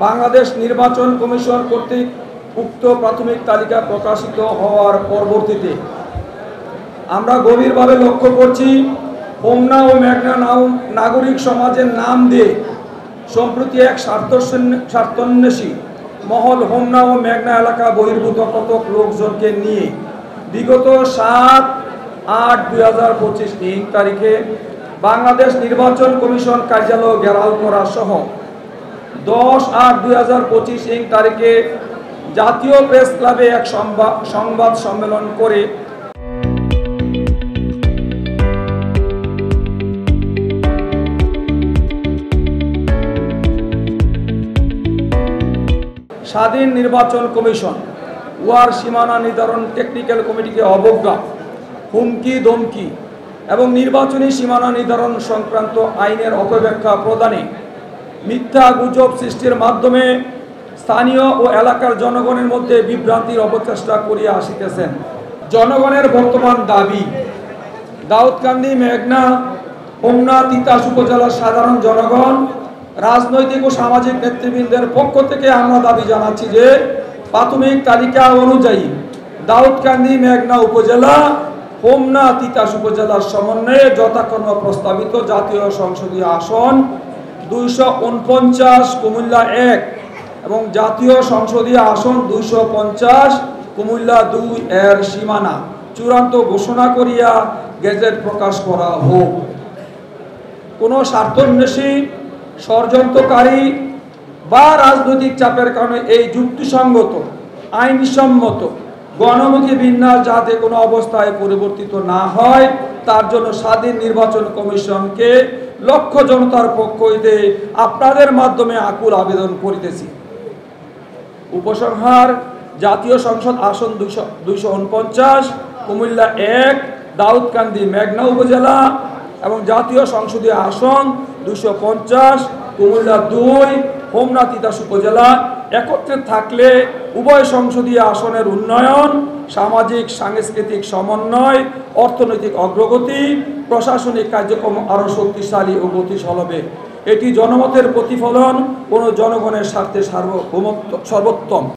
বাংলাদেশ নির্বাচন কমিশন কর্তৃক উক্ত প্রাথমিক তালিকা প্রকাশিত হওয়ার পরবর্তীতে আমরা গভীরভাবে লক্ষ্য করছি, হোমনা ও মেঘনা নাগরিক সমাজের নাম দিয়ে সম্প্রতি এক স্বার্থান্বেষী মহল হোমনা ও মেঘনা এলাকা বহির্ভূত কতক লোকজনকে নিয়ে বিগত 7/8/2025 তারিখে বাংলাদেশ নির্বাচন কমিশন কার্যালয় ঘেরাও করা সহ 10/8/2025 তারিখে জাতীয় প্রেস ক্লাবে এক সংবাদ সম্মেলন করে স্বাধীন নির্বাচন কমিশন ওয়ার সীমানা নির্ধারণ টেকনিক্যাল কমিটিকে অবজ্ঞা, হুমকি ধমকি এবং নির্বাচনী সীমানা নির্ধারণ সংক্রান্ত আইনের অপব্যাখ্যা প্রদানে মিথ্যা গুজব সৃষ্টির মাধ্যমে স্থানীয় ও এলাকার জনগণের মধ্যে বিভ্রান্তির অপচেষ্টা করিয়া আসিতেছেন। জনগণের বর্তমান দাবি, দাউদকান্দি, মেঘনা, হোমনা, তিতাস উপজেলার সাধারণ জনগণ, রাজনৈতিক ও সামাজিক নেতৃবৃন্দের পক্ষ থেকে আমরা দাবি জানাচ্ছি যে প্রাথমিক তালিকা অনুযায়ী দাউদকান্দি, মেঘনা উপজেলা, হোমনা, তিতাস উপজেলার সমন্বয়ে যথাক্রমে প্রস্তাবিত জাতীয় সংসদীয় আসন 249 কুমিল্লা 1 এবং জাতীয় সংসদীয় আসন 250 কুমিল্লা 2 এর সীমানা চূড়ান্ত ঘোষণা করিয়া গেজেট প্রকাশ করা হোক। কোনো স্বার্থান্বেষী, ষড়যন্ত্রকারী বা রাজনৈতিক চাপের কারণে এই যুক্তিসঙ্গত, আইনসম্মত, গণমুখী বিন্যাস যাতে কোনো অবস্থায় পরিবর্তিত না হয় তার জন্য স্বাধীন নির্বাচন কমিশনকে লক্ষ জনতার পক্ষ হইতে আপনাদের মাধ্যমে আকুল আবেদন করিতেছি। উপসংহার: জাতীয় সংসদ আসন 249 কুমিল্লা 1 দাউদকান্দি মেঘনা উপজেলা এবং জাতীয় সংসদীয় আসন 250 কুমিল্লা 2 হোমনা তিতাস উপজেলা একত্রে থাকলে উভয় সংসদীয় আসনের উন্নয়ন, সামাজিক সাংস্কৃতিক সমন্বয়, অর্থনৈতিক অগ্রগতি, প্রশাসনিক কার্যক্রম আরও শক্তিশালী ও গতিশীল হবে। এটি জনমতের প্রতিফলন, কোনো জনগণের স্বার্থে সর্বোত্তম।